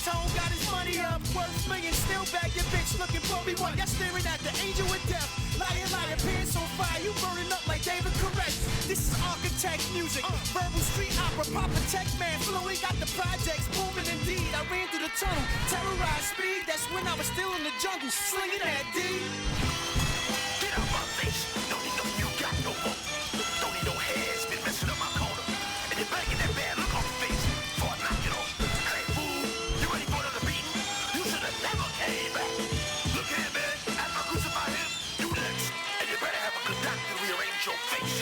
tone, got his money up, worth millions, still bag your bitch looking for me. While y'all staring at the angel with death, liar, liar, pants on fire, you burning up like David Correct. This is architect music, verbal street opera, Papa Tech man, flowing got the projects booming indeed. I ran through the tunnel, terrorized speed. That's when I was still in the jungle, slinging that D. Get out my face! Don't need no you got no more. Don't need no hands been messing up my corner. And you're banging that bad look on your face before I knock it off. Hey fool, you ready for another beating? You should have never came back. Look here, man. After I crucify him, you next. And you better have a good doctor rearrange your face.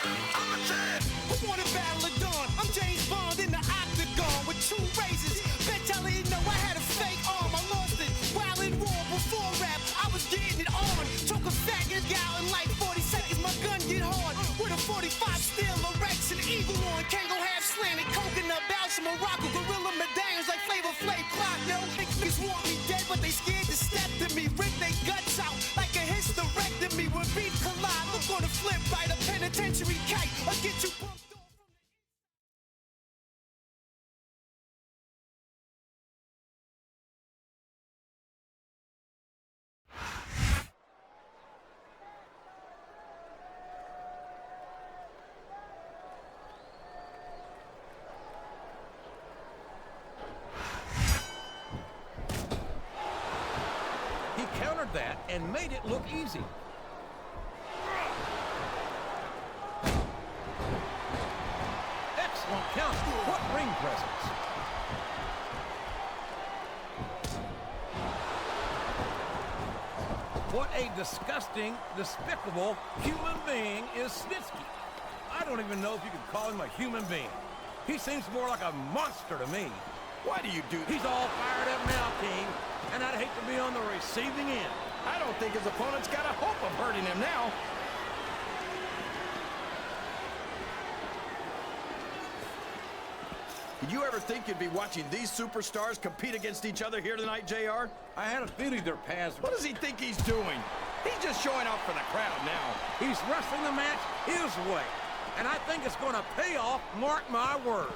I'm a champ. Who wanna battle at dawn? I'm James Bond in the octagon with 2 razors. Bet y'all didn't know I had a fake arm. I lost it while in war before rap. I was getting it on. Took a faggot gal in like 40 seconds. My gun get hard with a 45 steel erection, eagle on, Kango half slanted, coconut bells from Morocco, gorilla medallions like Flavor Flav clock. Yo, niggas want me dead, but they scared to step to me. Rip they guts out like a hysterectomy. When beef collide, look on the flip right, a penitentiary kite. I'll get you bumped off from the countered that and made it look easy. Excellent counter. What ring presence. What a disgusting, despicable human being is Snitsky. I don't even know if you could call him a human being. He seems more like a monster to me. Why do you do that? He's all fired up now, King, and I'd hate to be on the receiving end. I don't think his opponent's got a hope of hurting him now. Did you ever think you'd be watching these superstars compete against each other here tonight, JR? I had a feeling their paths What does he think he's doing? He's just showing off for the crowd now. He's wrestling the match his way, and I think it's going to pay off, mark my words.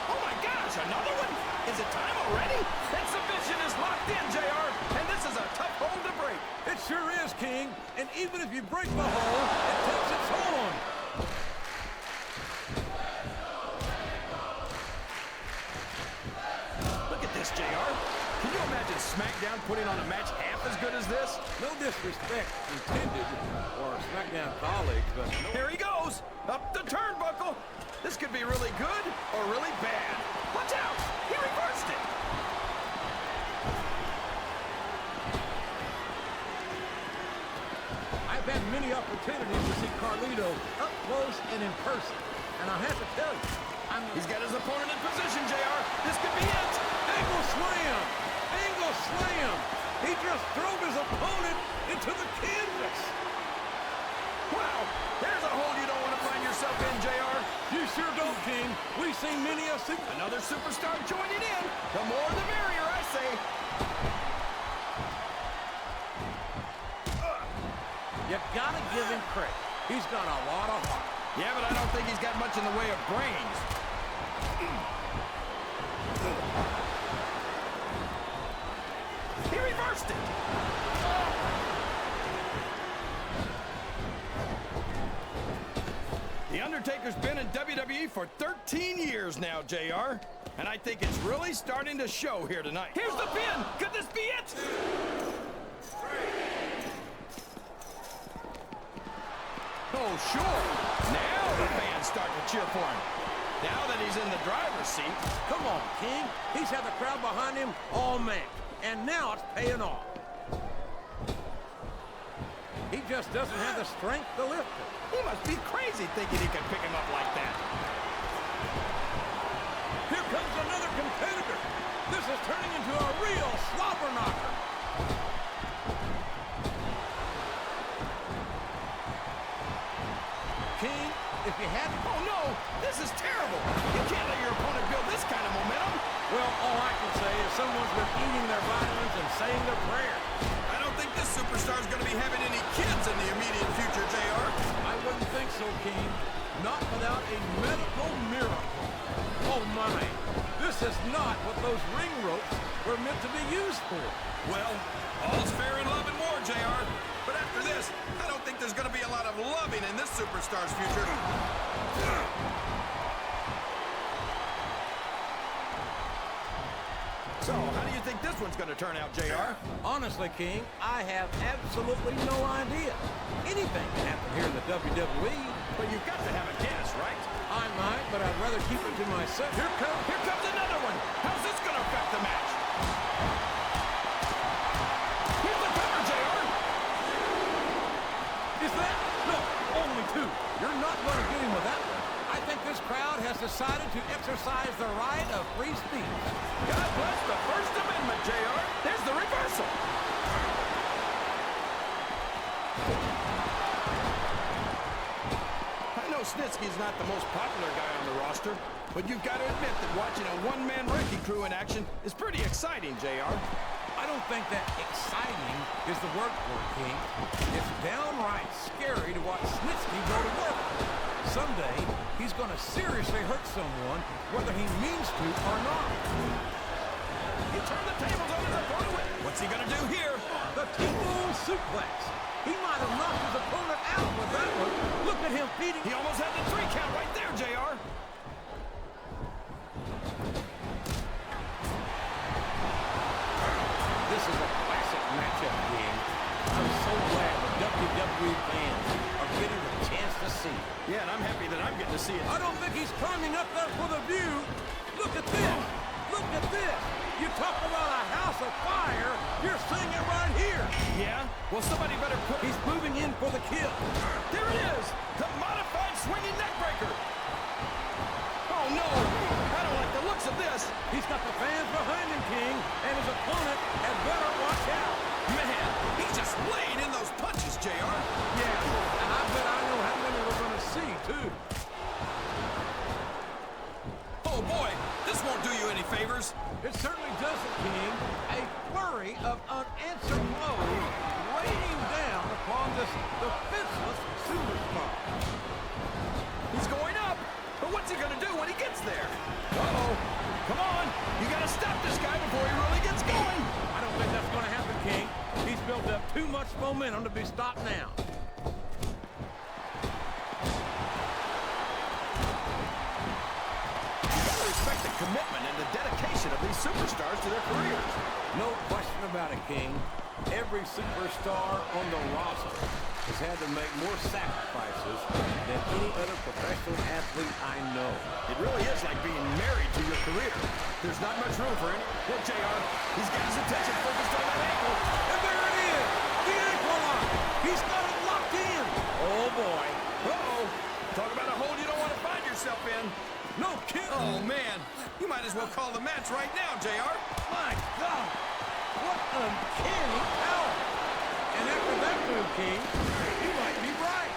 Oh my gosh, another one? Is it time already? Exhibition is locked in, JR, and this is a tough hole to break. It sure is, King, and even if you break the hole, it takes its toll on you. Look at this, JR. Can you imagine Smackdown putting on a match half as good as this? No disrespect intended for Smackdown colleagues, but no. Here he goes, up the turnbuckle. This could be really good or really bad. Watch out, he reversed it. I've had many opportunities to see Carlito up close and in person, and I have to tell you, He's got his opponent in position, JR. This could be it. Angle slam! Angle slam! He just drove his opponent into the canvas. Wow, there's a hole you don't want to find yourself in, JR. You sure don't, King. We've seen many a Another superstar joining in. The more the merrier, I say. You gotta give him credit. He's got a lot of heart. Yeah, but I don't think he's got much in the way of brains. He reversed it. The Undertaker's been in WWE for 13 years now, JR. And I think it's really starting to show here tonight. Here's the pin. Could this be it? Oh, sure. Now the fans starting to cheer for him. Now that he's in the driver's seat. Come on, King. He's had the crowd behind him all match, and now it's paying off. He just doesn't have the strength to lift it. He must be crazy thinking he can pick him up like that. Here comes another competitor. This is turning into a real slobber knocker. King, if you hadn't... Oh, no! This is terrible! You can't let your opponent build this kind of momentum! Well, all I can say is someone's been eating their vitamins and saying their prayers. I don't think this superstar's gonna be having any kids in the immediate future, JR. I wouldn't think so, King. Not without a medical miracle. Oh my, this is not what those ring ropes were meant to be used for. Well, all's fair in love and war, JR. But after this, I don't think there's going to be a lot of loving in this superstar's future. So, how do you think this one's going to turn out, JR? Honestly, King, I have absolutely no idea. Anything can happen here in the WWE. But you've got to have a guess, right? I might, but I'd rather keep it to myself. Here comes another one. How's this going to affect the match? Here's the cover, JR. Is that? No, only two. You're not going to get him with that one. I think this crowd has decided to exercise the right of free speech. God bless the First Amendment, JR. There's the reversal. I know Snitsky's not the most popular guy on the roster, but you've got to admit that watching a one-man wrecking crew in action is pretty exciting, JR. I don't think that exciting is the word for it, King. It's downright scary to watch Snitsky go to work. Someday, he's going to seriously hurt someone, whether he means to or not. He turned the tables on his opponent. What's he going to do here? The T-bone suplex. He might have knocked his opponent out with that one. Look at him feeding. He almost had the 3 count right there, JR. This is a classic matchup, King. I'm so glad the WWE fans are getting a chance to see it. Yeah, and I'm happy that I'm getting to see it. I don't think he's climbing up there for the view. Look at this. Look at this. You talk about a house of fire. You're seeing it right here. Yeah? Well, somebody better put... He's moving in for the kill. There it is. The modified swinging neckbreaker. Oh, no. I don't like the looks of this. He's got the fans behind him, King, and his opponent had better watch out. Man, he's just laying in those punches, JR. Yeah, and I bet I know how many we're going to see, too. Oh, boy. This won't do you any favors. It certainly doesn't, King. A flurry of unanswered blows raining down upon this defenseless superstar. He's going up. But what's he going to do when he gets there? Uh-oh. Come on. You got to stop this guy before he really gets going. I don't think that's going to happen, King. He's built up too much momentum to be stopped now. Respect the commitment and the dedication of these superstars to their careers. No question about it, King. Every superstar on the roster has had to make more sacrifices than any other professional athlete I know. It really is like being married to your career. There's not much room for any... Look, JR, he's got his attention focused on that ankle. And there it is! The ankle lock! He's got it locked in! Oh, boy. Uh-oh. Talk about a hole you don't want to find yourself in. No kidding! Oh, man. You might as well call the match right now, JR. My God! What uncanny power! And after that move, King, you might be right.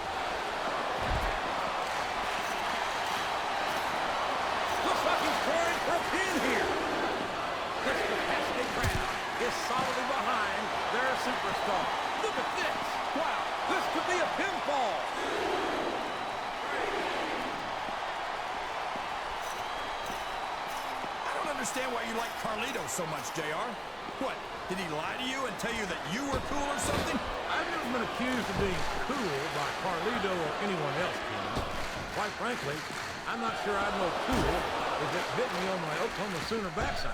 Looks like he's trying for a pin here. This capacity crowd is solidly behind their superstar. Look at this. Wow, this could be a pinfall. I don't understand why you like Carlito so much, JR. What, did he lie to you and tell you that you were cool or something? I've never been accused of being cool by Carlito or anyone else, King. Quite frankly, I'm not sure I'd know cool if it bit me on my Oklahoma Sooner backside.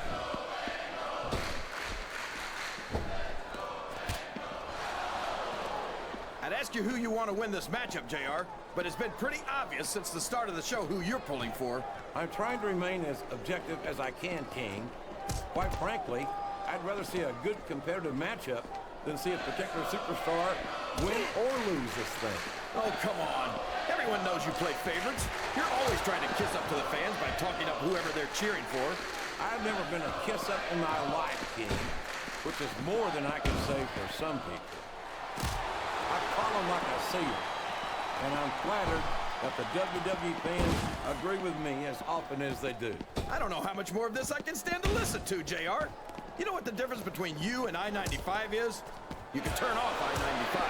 I'd ask you who you want to win this matchup, JR, but it's been pretty obvious since the start of the show who you're pulling for. I'm trying to remain as objective as I can, King. Quite frankly, I'd rather see a good competitive matchup than see a particular superstar win or lose this thing. Oh, come on. Everyone knows you play favorites. You're always trying to kiss up to the fans by talking up whoever they're cheering for. I've never been a kiss-up in my life, King, which is more than I can say for some people. I call them like I see them, and I'm flattered that the WWE fans agree with me as often as they do. I don't know how much more of this I can stand to listen to, JR. You know what the difference between you and I-95 is? You can turn off I-95.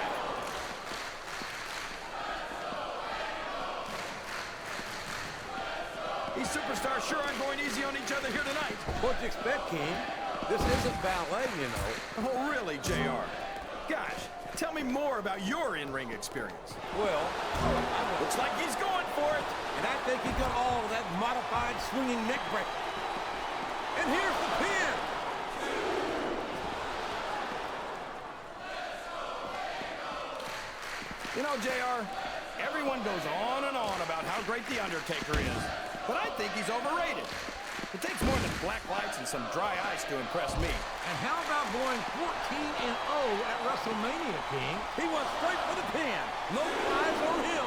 These superstars sure aren't going easy on each other here tonight. What do you expect, King? This isn't ballet, you know. Oh, really, JR? Gosh, tell me more about your in-ring experience. Well, Looks like he's going for it. and I think he got all of that modified swinging neck break. And here's the pin. You know, JR, everyone goes on and on about how great The Undertaker is, but I think he's overrated. It takes more than black lights and some dry ice to impress me. And how about going 14-0 at WrestleMania, King? He went straight for the pin. No eyes on him.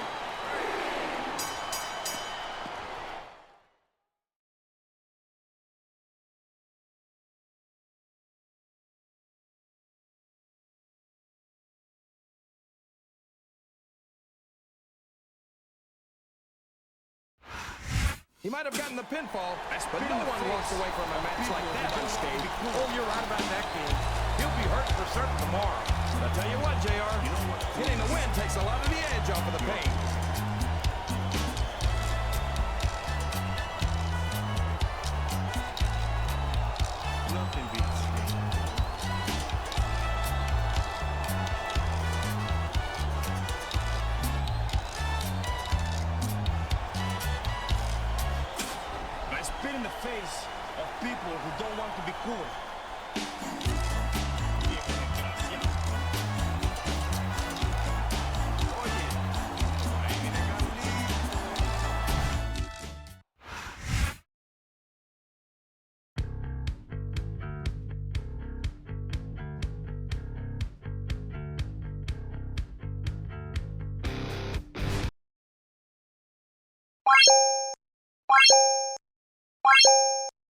He might have gotten the pinfall, but no one walks away from a match like that unscathed. Oh, you're right about that, King. He'll be hurt for certain tomorrow. But I tell you what, JR, getting the win takes a lot of the edge off of the pain. Nothing beats me. I spit in the face of people who don't want to be cool.